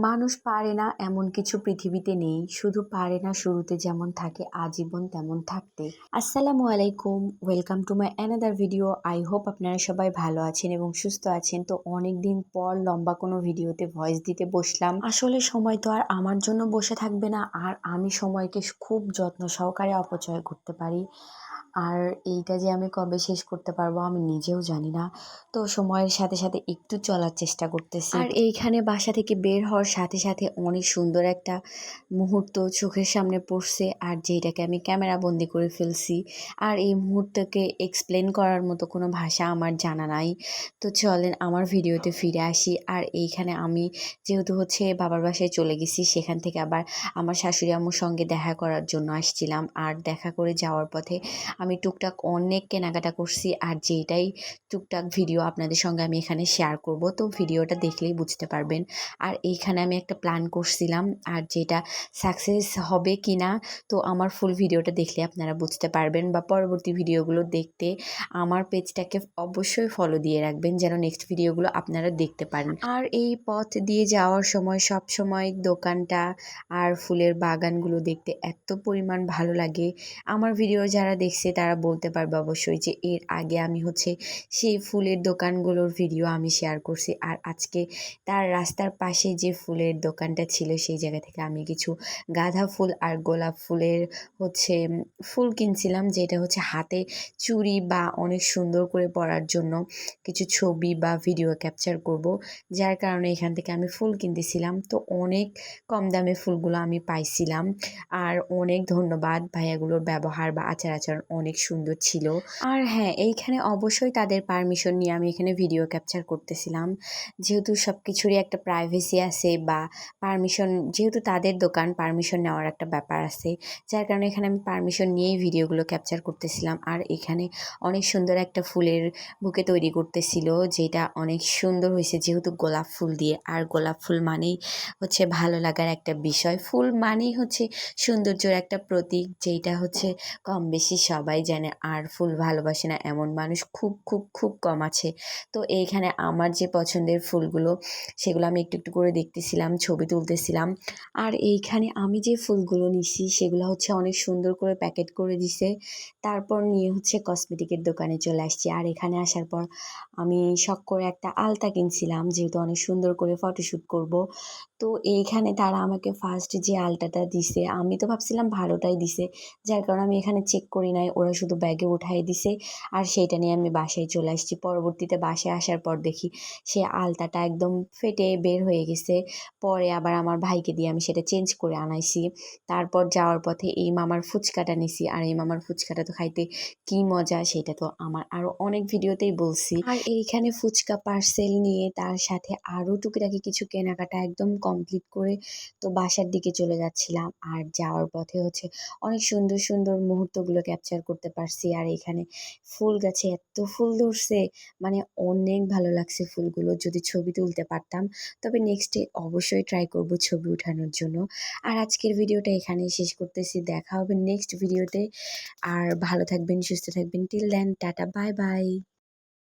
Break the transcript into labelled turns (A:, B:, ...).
A: মানুষ পারে না এমন কিছু পৃথিবীতে নেই, শুধু পারে না শুরুতে যেমন থাকে আজীবন তেমন থাকতে। আসসালামু আলাইকুম, welcome to my another video. I hope আপনারা সবাই ভালো আছেন এবং সুস্থ আছেন। তো অনেক দিন পর লম্বা কোনো ভিডিওতে ভয়েস দিতে বসলাম। আসলে সময় তো আর আমার জন্য বসে থাকবে না, আর আমি সময়কে খুব যত্ন সহকারে অপচয় করতে পারি। আর এইটা যে আমি কবে শেষ করতে পারবো আমি নিজেও জানি না। তো সময়ের সাথে সাথে একটু চলার চেষ্টা করতেছি। আর এইখানে বাসা থেকে বের হওয়ার সাথে সাথে অনেক সুন্দর একটা মুহূর্ত চোখের সামনে পড়ছে, আর যেটাকে আমি ক্যামেরা বন্দি করে ফেলছি। আর এই মুহূর্তকে এক্সপ্লেন করার মতো কোনো ভাষা আমার জানা নাই। তো চলেন আমার ভিডিওতে ফিরে আসি। আর এইখানে আমি যেহেতু বাবার বাসায় চলে গেছি, সেখান থেকে আবার আমার শাশুড়ি আম্মুর সঙ্গে দেখা করার জন্য আসছিলাম। আর দেখা করে যাওয়ার পথে আমি টুকটাক অনেক কেনাকাটা করছি, আর যেটাই টুকটাক ভিডিও আপনাদের সঙ্গে আমি এখানে শেয়ার করব। তো ভিডিওটা দেখলেই বুঝতে পারবেন। আর এইখানে আমি একটা প্ল্যান করছিলাম, আর যেটা সাকসেস হবে কি না তো আমার ফুল ভিডিওটা দেখলে আপনারা বুঝতে পারবেন, বা পরবর্তী ভিডিওগুলো দেখতে আমার পেজটাকে অবশ্যই ফলো দিয়ে রাখবেন যেন নেক্সট ভিডিওগুলো আপনারা দেখতে পারেন। আর এই পথ দিয়ে যাওয়ার সময় সব সময় দোকানটা আর ফুলের বাগানগুলো দেখতে এত পরিমাণ ভালো লাগে। আমার ভিডিও যারা দেখছে তারা বলতে পারবে অবশ্যই যে এর আগে আমি সেই ফুলের দোকানগুলোর ভিডিও আমি শেয়ার করছি, আর আজকে তার রাস্তার পাশে যে ফুলের দোকানটা ছিল সেই জায়গা থেকে আমি কিছু গাঁদা ফুল আর গোলাপ ফুলের ফুল কিনছিলাম, যেটা হাতে চুড়ি বা অনেক সুন্দর করে পরার জন্য কিছু ছবি বা ভিডিও ক্যাপচার করব, যার কারণে এখান থেকে আমি ফুল কিনতেছিলাম। তো অনেক কম দামে ফুলগুলো আমি পাইছিলাম, আর অনেক ধন্যবাদ, ভাইয়াগুলোর ব্যবহার বা আচার আচরণ অনেক সুন্দর ছিল। আর হ্যাঁ, এইখানে অবশ্যই তাদের পারমিশন নিয়ে আমি এখানে ভিডিও ক্যাপচার করতেছিলাম, যেহেতু সব কিছুরই একটা প্রাইভেসি আছে, বা পারমিশন, যেহেতু তাদের দোকান পারমিশন নেওয়ার একটা ব্যাপার আছে, যার কারণে এখানে আমি পারমিশন নিয়েই ভিডিওগুলো ক্যাপচার করতেছিলাম। আর এখানে অনেক সুন্দর একটা ফুলের বুকে তৈরি করতেছিল, যেটা অনেক সুন্দর হয়েছে যেহেতু গোলাপ ফুল দিয়ে। আর গোলাপ ফুল মানেই ভালো লাগার একটা বিষয়, ফুল মানেই সৌন্দর্যের একটা প্রতীক, যেটা কম বেশি সবাই জানে। আর ফুল ভালোবাসে না এমন মানুষ খুব খুব খুব কম আছে। তো এইখানে আমার যে পছন্দের ফুলগুলো সেগুলো আমি একটু একটু করে দেখতেছিলাম, ছবি তুলতেছিলাম। আর এইখানে আমি যে ফুলগুলো নিছি সেগুলো অনেক সুন্দর করে প্যাকেট করে দিছে। তারপর নিয়ে কসমেটিকের দোকানে চলে আসছি। আর এখানে আসার পর আমি শখ করে একটা আলতা কিনছিলাম, যেহেতু অনেক সুন্দর করে ফটোশ্যুট করব। তো এইখানে তারা আমাকে ফার্স্ট যে আলতাটা দিছে, আমি তো ভাবছিলাম ভালোটাই দিছে, যার কারণে আমি এখানে চেক করি নাই, ওরা শুধু ব্যাগে উঠাই দিছে। আর সেইটা নিয়ে আমি বাসায় চলে আসছি। পরবর্তীতে বাসায় আসার পর দেখি সে আলতাটা একদম ফেটে বের হয়ে গেছে। পরে আবার আমার ভাইকে দিয়ে আমি সেটা চেঞ্জ করে আনাইছি। তারপর যাওয়ার পথে এই মামার ফুচকাটা নিছি, আর এই মামার ফুচকাটা তো খাইতে কি মজা, সেটা তো আমার আরও অনেক ভিডিওতেই বলছি। আর এইখানে ফুচকা পার্সেল নিয়ে তার সাথে আরও টুকিটাকি কিছু কেনাকাটা একদম কমপ্লিট করে তো বাসার দিকে চলে যাচ্ছিলাম। আর যাওয়ার পথে অনেক সুন্দর সুন্দর মুহূর্তগুলো ক্যাপচার করতে পারছি। আর এখানে ফুল গাছে এত ফুল ধরছে, মানে অনেক ভালো লাগছে ফুলগুলো। যদি ছবি তুলতে পারতাম, তবে নেক্সটে অবশ্যই ট্রাই করব ছবি ওঠানোর জন্য। আর আজকের ভিডিওটা এখানেই শেষ করতেছি, দেখা হবে নেক্সট ভিডিওতে। আর ভালো থাকবেন, সুস্থ থাকবেন, till then tata, bye by.